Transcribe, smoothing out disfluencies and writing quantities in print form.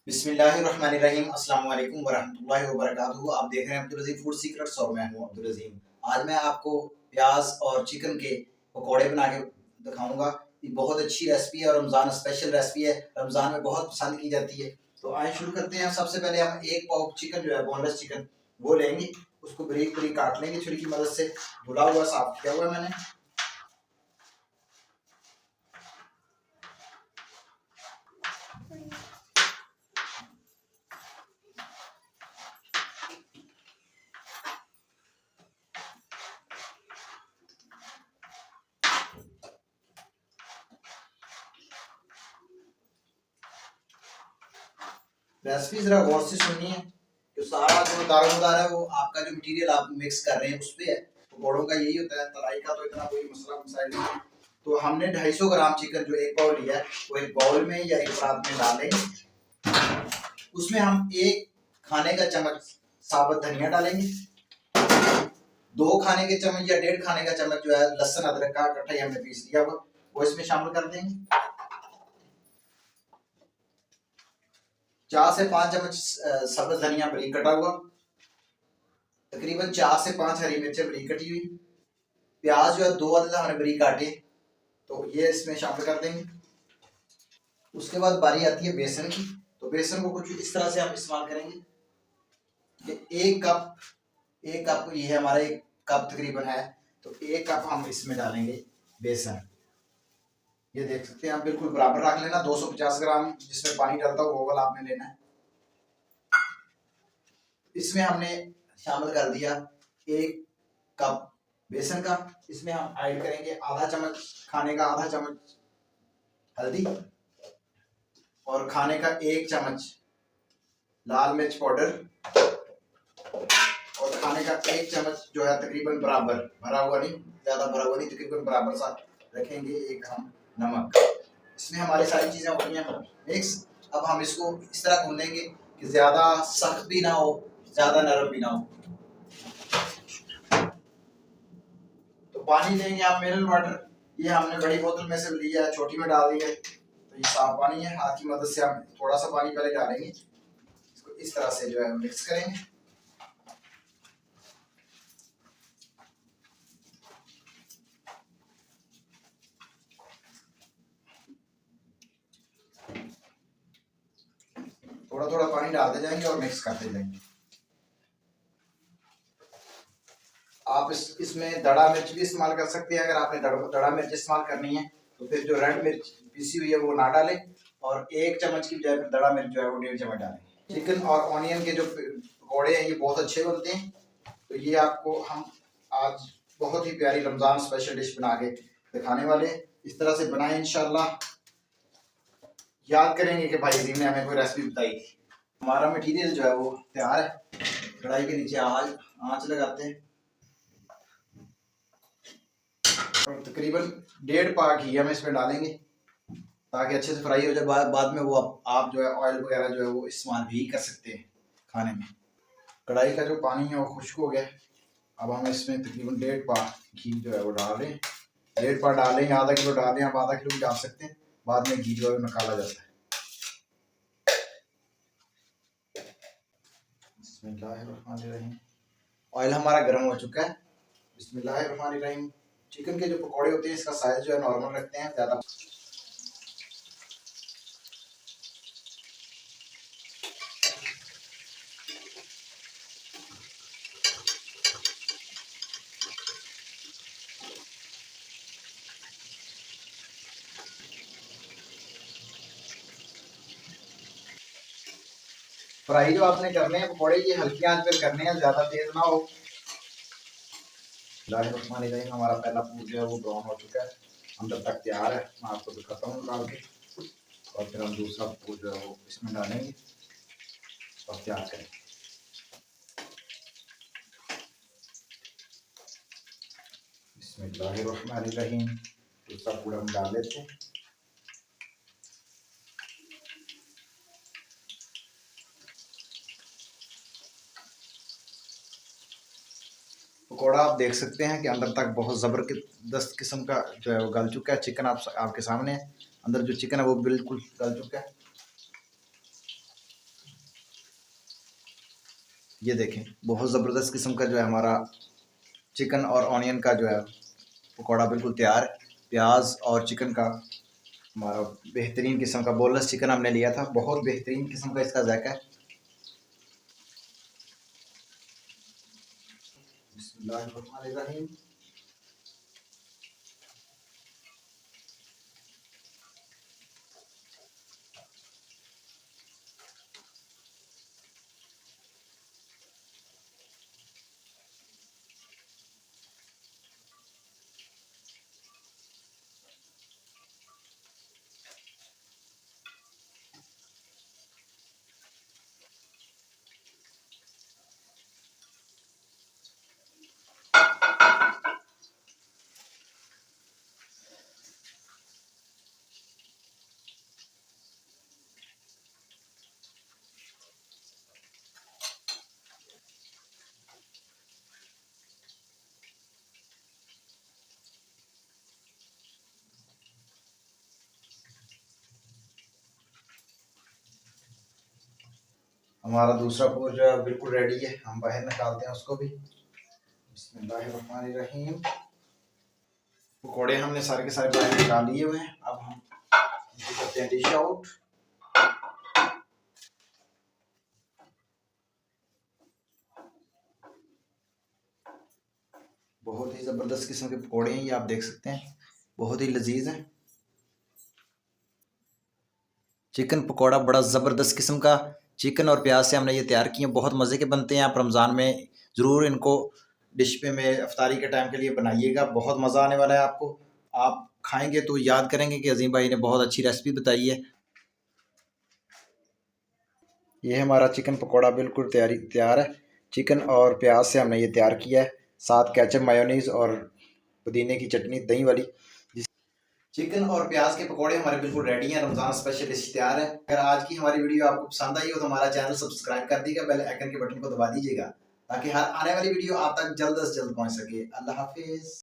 बिस्मिल्लाहिर्रहमानिर्रहीम अस्सलाम वालेकुम वरहमतुल्लाहि वबरकातुहू। आप देख रहे हैं अब्दुल अजीम फूड सीक्रेट्स और मैं हूं अब्दुल अजीम। आज मैं आपको प्याज और चिकन के पकौड़े बना के दिखाऊंगा। ये बहुत अच्छी रेसिपी है और रमज़ान स्पेशल रेसिपी है, रमज़ान में बहुत पसंद की जाती है। तो आइए शुरू करते हैं। सबसे पहले हम एक पाव चिकन जो है बोनलेस चिकन वो लेंगे, उसको बारीक बारीक काट लेंगे छुरी की मदद से। धुला हुआ साफ किया हुआ है मैंने। रेसिपी जरा गौर से सुननी है। जो सारा जो दारोमदार है वो आपका जो मटेरियल आप मिक्स कर रहे हैं उस पे है। पकौड़ों का यही होता है, तलाई का तो इतना कोई मसला मसाइल नहीं है। तो हमने 250 ग्राम चिकन जो एक पाव लिया है वो एक बाउल में या एक परात में डालेंगे। उसमें हम एक खाने का चम्मच साबुत धनिया डालेंगे, 2 खाने के चम्मच या 1.5 खाने का चम्मच जो है लहसुन अदरक का इकट्ठा ही हमने पीस लिया हुआ वो इसमें शामिल कर देंगे। 4 से 5 चम्मच सब्ज धनिया बारीक कटा हुआ, तकरीबन 4 से 5 हरी मिर्चें बारीक कटी हुई, प्याज जो है 2 अदद हमने बारीक काटे तो ये इसमें शामिल कर देंगे। उसके बाद बारी आती है बेसन की। तो बेसन को कुछ इस तरह से हम इस्तेमाल करेंगे कि एक कप ये है हमारा, एक कप तकरीबन है। तो एक कप हम इसमें डालेंगे बेसन। ये देख सकते हैं आप, बिल्कुल बराबर रख लेना। 250 ग्राम जिसमें पानी डालता है वो वाला आपने लेना है। इसमें हमने शामिल कर दिया एक कप बेसन का। इसमें हम ऐड करेंगे आधा चम्मच खाने का आधा चम्मच हल्दी और खाने का 1 चम्मच लाल मिर्च पाउडर और खाने का 1 चम्मच जो है तकरीबन बराबर, भरा हुआ नहीं, ज्यादा भरा हुआ नहीं, तकरीबन बराबर सा रखेंगे एक हम नमक। इसमें हमारी सारी चीजें हो गई हैं मिक्स। अब हम इसको इस तरह भूनेंगे कि ज्यादा सख्त भी ना हो ज्यादा नरम भी ना हो। तो पानी लेंगे आप मिनरल वाटर, ये हमने बड़ी बोतल में से लिया है, छोटी में डाल दिया है। तो ये साफ पानी है, हाथ की मदद से हम थोड़ा सा पानी पहले डालेंगे, इसको इस तरह से जो है मिक्स करेंगे। थोड़ा थोड़ा पानी डालते जाएंगे और मिक्स करते जाएंगे। आप इसमें दड़ा मिर्च भी इस्तेमाल कर सकते हैं। अगर आपने दड़ा मिर्च इस्तेमाल करनी है तो फिर जो रेड मिर्च पीसी हुई है वो ना डालें और 1 चम्मच की बजाय दड़ा मिर्च जो है वो 1.5 चम्मच डालें। चिकन और ऑनियन के जो पकौड़े हैं ये बहुत अच्छे बनते हैं। तो ये आपको हम आज बहुत ही प्यारी रमज़ान स्पेशल डिश बना के दिखाने वाले। इस तरह से बनाएं, इंशाल्लाह याद करेंगे कि भाई अजीम ने हमें कोई रेसिपी बताई थी। हमारा मटेरियल जो है वो तैयार है। कढ़ाई के नीचे आँच लगाते हैं और तकरीबन 1.5 पा घी हम इसमें डालेंगे ताकि अच्छे से फ्राई हो जाए। बाद में वो आप जो है ऑयल वगैरह जो है वो इस्तेमाल भी कर सकते हैं खाने में। कढ़ाई का जो पानी है वो खुश्क हो गया। अब हम इसमें तकरीबन 1.5 पा घी जो है वो डाल रहे हैं। 1.5 पा डालेंगे, आधा किलो डाल रहे हैं, आप आधा किलो भी डाल सकते हैं। बाद में घी जो है निकाला जाता है। बिस्मिल्लाहिर्रहमानिर्रहीम। ऑयल हमारा गर्म हो चुका है। बिस्मिल्लाहिर्रहमानिर्रहीम। चिकन के जो पकौड़े होते हैं इसका साइज जो है नॉर्मल रखते हैं, ज़्यादा। फ्राई जो आपने करने हैं पकौड़े ये हल्की आंच पर करने हैं, ज़्यादा तेज ना हो। बिस्मिल्लाहिर्रहमानिर्रहीम। हमारा पहला फूड जो है वो ब्राउन हो चुका है, अंदर तक तैयार है। मैं आपको दिखाता हूँ डाल के और फिर हम दूसरा फूड जो है वो इसमें डालेंगे और तैयार करेंगे। बिस्मिल्लाहिर्रहमानिर्रहीम। दूसरा फूड हम डाल लेते हैं। पकौड़ा आप देख सकते हैं कि अंदर तक बहुत ज़बरदस्त किस्म का जो है वो गल चुका है। चिकन आपके सामने है, अंदर जो चिकन है वो बिल्कुल गल चुका है। ये देखें, बहुत ज़बरदस्त किस्म का जो है हमारा चिकन और ऑनियन का जो है पकौड़ा बिल्कुल तैयार है। प्याज और चिकन का हमारा बेहतरीन किस्म का बोनलेस चिकन हमने लिया था, बहुत बेहतरीन किस्म का इसका जायका है। बिस्मिल्लाहिर्रहमानिर्रहीम। हमारा दूसरा पोर जो है बिल्कुल रेडी है, हम बाहर निकालते हैं उसको भी। बिस्मिल्लाहिर्रहमानिर्रहीम। पकौड़े हमने सारे के सारे बाहर निकाल लिए हुए हैं, अब हम इनको करते हैं डिश आउट। बहुत ही ज़बरदस्त किस्म के पकौड़े हैं, ये आप देख सकते हैं, बहुत ही लजीज हैं। चिकन पकौड़ा बड़ा ज़बरदस्त किस्म का चिकन और प्याज से हमने ये तैयार किए, बहुत मज़े के बनते हैं। आप रमज़ान में ज़रूर इनको डिश पे में अफ्तारी के टाइम के लिए बनाइएगा, बहुत मज़ा आने वाला है आपको। आप खाएंगे तो याद करेंगे कि अजीम भाई ने बहुत अच्छी रेसिपी बताई है। ये हमारा चिकन पकौड़ा बिल्कुल तैयार है। चिकन और प्याज से हमने ये तैयार किया है, साथ केचप मायोनीज़ और पुदीने की चटनी दही वाली। चिकन और प्याज के पकौड़े हमारे बिल्कुल रेडी हैं, रमजान स्पेशल डिश तैयार है। अगर आज की हमारी वीडियो आपको पसंद आई हो तो हमारा चैनल सब्सक्राइब कर दीजिएगा, बेल आइकन के बटन को दबा दीजिएगा ताकि हर आने वाली वीडियो आप तक जल्द से जल्द पहुंच सके। अल्लाह हाफिज।